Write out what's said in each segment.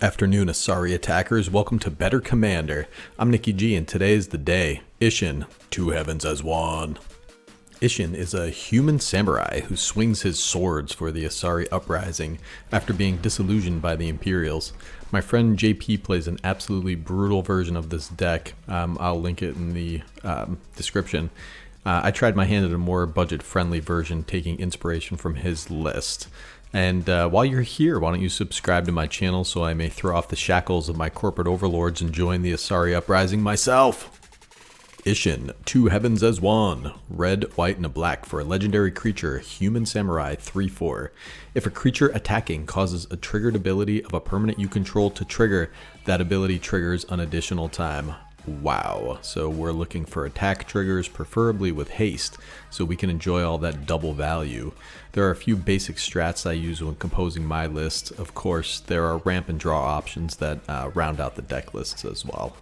Afternoon, Asari attackers. Welcome to Better Commander. I'm Nikki G, and today is the day. Isshin, two heavens as one. Isshin is a human samurai who swings his swords for the Asari uprising after being disillusioned by the Imperials. My friend JP plays an absolutely brutal version of this deck. I'll link it in the description. I tried my hand at a more budget-friendly version, taking inspiration from his list. And while you're here, why don't you subscribe to my channel so I may throw off the shackles of my corporate overlords and join the Asari uprising myself? Isshin, two heavens as one. Red, white, and a black for a legendary creature, human samurai 3/4. If a creature attacking causes a triggered ability of a permanent you control to trigger, that ability triggers an additional time. Wow, so we're looking for attack triggers, preferably with haste, so we can enjoy all that double value. There are a few basic strats I use when composing my list. Of course, there are ramp and draw options that round out the deck lists as well.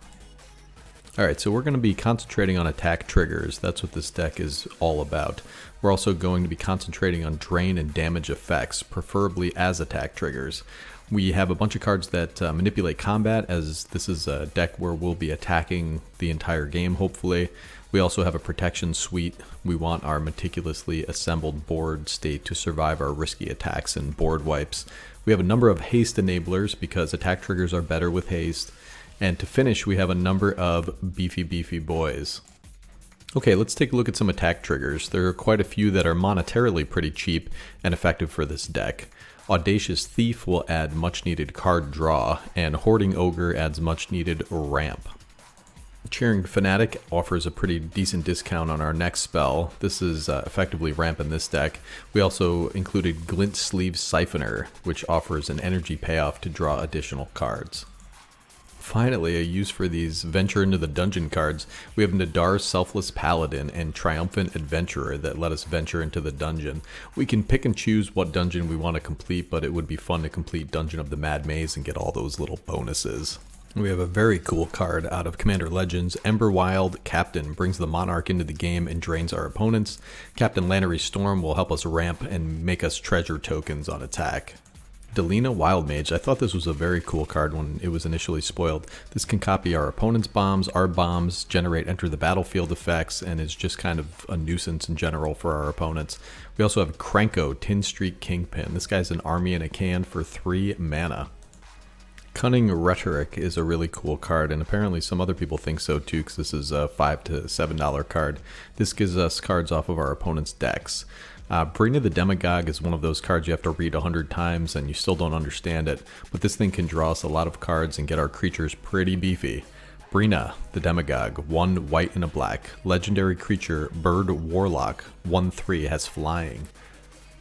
Alright, so we're going to be concentrating on attack triggers. That's what this deck is all about. We're also going to be concentrating on drain and damage effects, preferably as attack triggers. We have a bunch of cards that manipulate combat, as this is a deck where we'll be attacking the entire game, hopefully. We also have a protection suite. We want our meticulously assembled board state to survive our risky attacks and board wipes. We have a number of Haste Enablers, because attack triggers are better with haste. And to finish, we have a number of Beefy Bois. Okay, let's take a look at some attack triggers. There are quite a few that are monetarily pretty cheap and effective for this deck. Audacious Thief will add much needed card draw, and Hoarding Ogre adds much needed ramp. Cheering Fanatic offers a pretty decent discount on our next spell. This is effectively ramp in this deck. We also included Glint Sleeve Siphoner, which offers an energy payoff to draw additional cards. Finally, a use for these Venture into the Dungeon cards. We have Nadar's Selfless Paladin and Triumphant Adventurer that let us venture into the dungeon. We can pick and choose what dungeon we want to complete, but it would be fun to complete Dungeon of the Mad Maze and get all those little bonuses. We have a very cool card out of Commander Legends. Emberwild Captain brings the Monarch into the game and drains our opponents. Captain Lannery Storm will help us ramp and make us treasure tokens on attack. Delina Wildmage, I thought this was a very cool card when it was initially spoiled. This can copy our opponent's bombs, our bombs, generate enter the battlefield effects, and is just kind of a nuisance in general for our opponents. We also have Krenko, Tin Streak Kingpin. This guy's an army in a can for 3 mana. Cunning Rhetoric is a really cool card, and apparently some other people think so too, because this is a $5 to $7 card. This gives us cards off of our opponent's decks. Brina the Demagogue is one of those cards you have to read 100 times and you still don't understand it, but this thing can draw us a lot of cards and get our creatures pretty beefy. Brina the Demagogue, 1 white and a black, legendary creature, bird warlock, 1/3, has flying.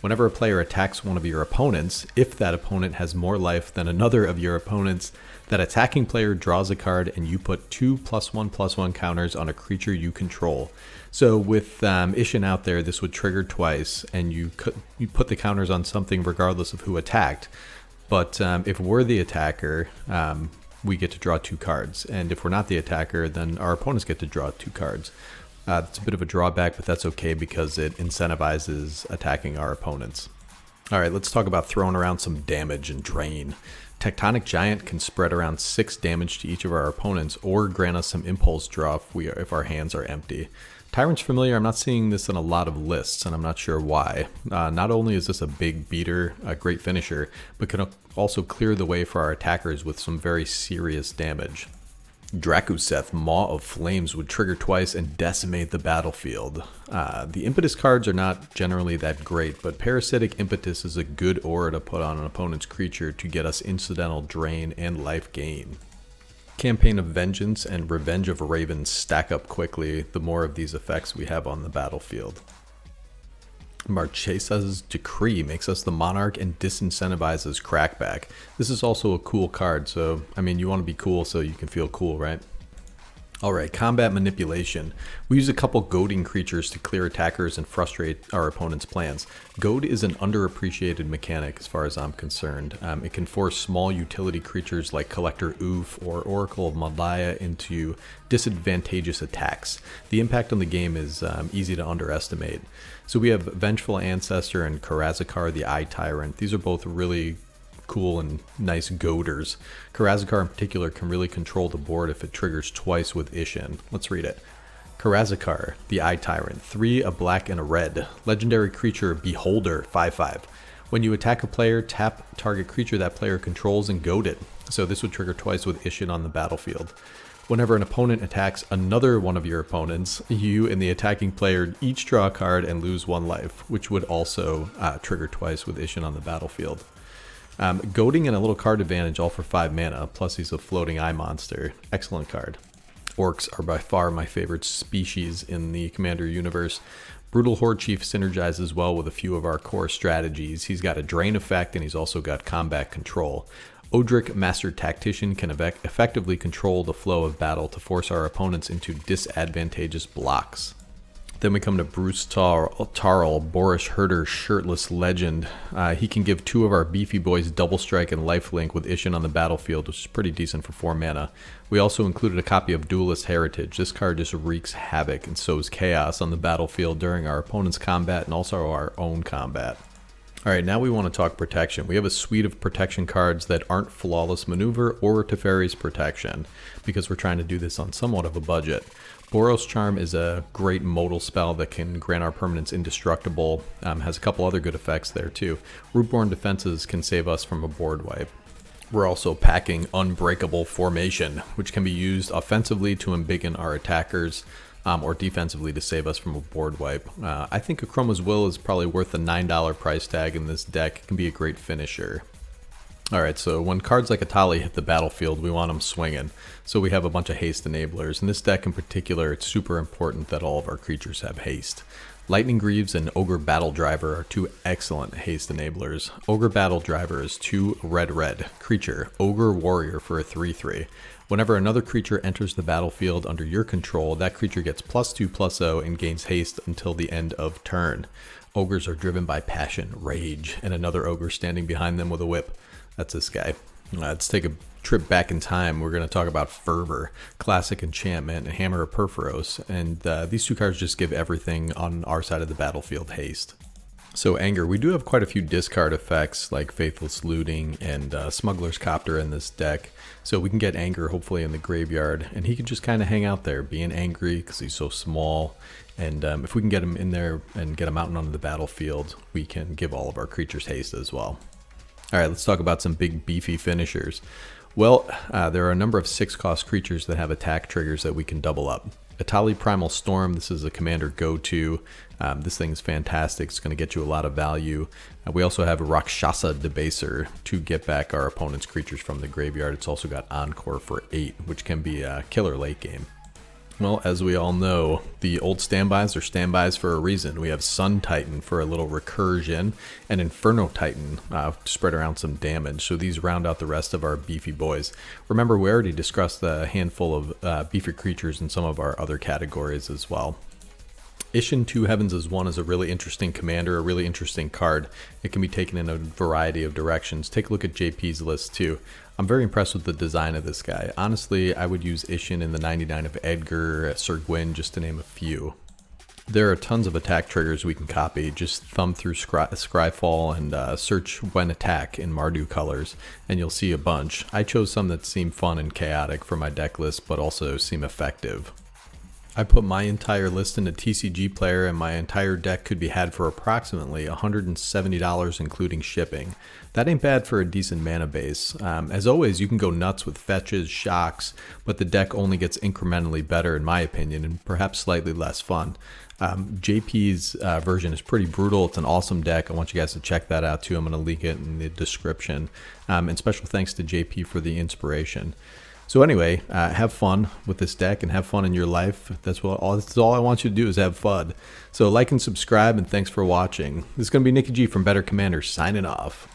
Whenever a player attacks one of your opponents, if that opponent has more life than another of your opponents, that attacking player draws a card and you put 2 +1/+1 counters on a creature you control. So with Isshin out there, this would trigger twice, and you put the counters on something regardless of who attacked. But if we're the attacker, we get to draw 2 cards, and if we're not the attacker, then our opponents get to draw 2 cards. It's a bit of a drawback, but that's okay because it incentivizes attacking our opponents. Alright, let's talk about throwing around some damage and drain. Tectonic Giant can spread around 6 damage to each of our opponents, or grant us some impulse draw if our hands are empty. Tyrant's Familiar, I'm not seeing this in a lot of lists, and I'm not sure why. Not only is this a big beater, a great finisher, but can also clear the way for our attackers with some very serious damage. Drakuseth, Maw of Flames, would trigger twice and decimate the battlefield. The Impetus cards are not generally that great, but Parasitic Impetus is a good aura to put on an opponent's creature to get us incidental drain and life gain. Campaign of Vengeance and Revenge of Ravens stack up quickly the more of these effects we have on the battlefield. Marchesa's Decree makes us the Monarch and disincentivizes Crackback. This is also a cool card, so I mean, you want to be cool so you can feel cool, right? Alright, Combat Manipulation. We use a couple goading creatures to clear attackers and frustrate our opponent's plans. Goad is an underappreciated mechanic as far as I'm concerned. It can force small utility creatures like Collector Oof or Oracle of Malaya into disadvantageous attacks. The impact on the game is easy to underestimate. So we have Vengeful Ancestor and Karazakar the Eye Tyrant. These are both really cool and nice goaders. Karazakar in particular can really control the board if it triggers twice with Isshin. Let's read it. Karazakar, the Eye Tyrant, 3, a black and a red. Legendary creature Beholder, 5/5. When you attack a player, tap target creature that player controls and goad it. So this would trigger twice with Isshin on the battlefield. Whenever an opponent attacks another one of your opponents, you and the attacking player each draw a card and lose 1 life, which would also trigger twice with Isshin on the battlefield. Goading and a little card advantage, all for 5 mana, plus he's a floating eye monster. Excellent card. Orcs are by far my favorite species in the Commander universe. Brutal Horde Chief synergizes well with a few of our core strategies. He's got a drain effect and he's also got combat control. Odric, Master Tactician, can effectively control the flow of battle to force our opponents into disadvantageous blocks. Then we come to Bruce Tarl, Boorish Herder, Shirtless Legend. He can give 2 of our Beefy Bois Double Strike and Lifelink with Isshin on the battlefield, which is pretty decent for 4 mana. We also included a copy of Duelist Heritage. This card just wreaks havoc and sows chaos on the battlefield during our opponent's combat and also our own combat. Alright, now we want to talk protection. We have a suite of protection cards that aren't Flawless Maneuver or Teferi's Protection, because we're trying to do this on somewhat of a budget. Boros Charm is a great modal spell that can grant our permanents indestructible, has a couple other good effects there too. Rootborn Defenses can save us from a board wipe. We're also packing Unbreakable Formation, which can be used offensively to embiggen our attackers, or defensively to save us from a board wipe. I think Akroma's Will is probably worth the $9 price tag in this deck. It can be a great finisher. Alright, so when cards like Atali hit the battlefield, we want them swinging. So we have a bunch of Haste Enablers. In this deck in particular, it's super important that all of our creatures have haste. Lightning Greaves and Ogre Battle Driver are 2 excellent Haste Enablers. Ogre Battle Driver is 2 red creature, Ogre Warrior for a 3/3. Whenever another creature enters the battlefield under your control, that creature gets +2/+0 and gains haste until the end of turn. Ogres are driven by passion, rage, and another ogre standing behind them with a whip. That's this guy. Let's take a trip back in time. We're going to talk about Fervor, Classic Enchantment, and Hammer of Perforos, and these 2 cards just give everything on our side of the battlefield haste. So Anger, we do have quite a few discard effects like Faithless Looting and Smuggler's Copter in this deck. So we can get Anger hopefully in the graveyard, and he can just kind of hang out there being angry because he's so small. And if we can get him in there and get him out and onto the battlefield, we can give all of our creatures haste as well. Alright, let's talk about some big beefy finishers. Well, there are a number of 6-cost creatures that have attack triggers that we can double up. Atali Primal Storm, this is a commander go-to. This thing is fantastic. It's going to get you a lot of value. We also have Rakshasa Debaser to get back our opponent's creatures from the graveyard. It's also got Encore for 8, which can be a killer late game. Well, as we all know, the old standbys are standbys for a reason. We have Sun Titan for a little recursion and Inferno Titan to spread around some damage. So these round out the rest of our Beefy Boys. Remember, we already discussed a handful of beefy creatures in some of our other categories as well. Isshin 2 Heavens as 1 is a really interesting commander, a really interesting card. It can be taken in a variety of directions. Take a look at JP's list too. I'm very impressed with the design of this guy. Honestly, I would use Isshin in the 99 of Edgar, Sir Gwyn, just to name a few. There are tons of attack triggers we can copy. Just thumb through Scryfall and search When Attack in Mardu colors, and you'll see a bunch. I chose some that seem fun and chaotic for my deck list, but also seem effective. I put my entire list in a TCG player, and my entire deck could be had for approximately $170 including shipping. That ain't bad for a decent mana base. As always, you can go nuts with fetches, shocks, but the deck only gets incrementally better in my opinion, and perhaps slightly less fun. JP's version is pretty brutal. It's an awesome deck. I want you guys to check that out too. I'm going to link it in the description. And special thanks to JP for the inspiration. So anyway, have fun with this deck and have fun in your life. That's all I want you to do is have fun. So like and subscribe, and thanks for watching. This is going to be Nicky G from Better Commander signing off.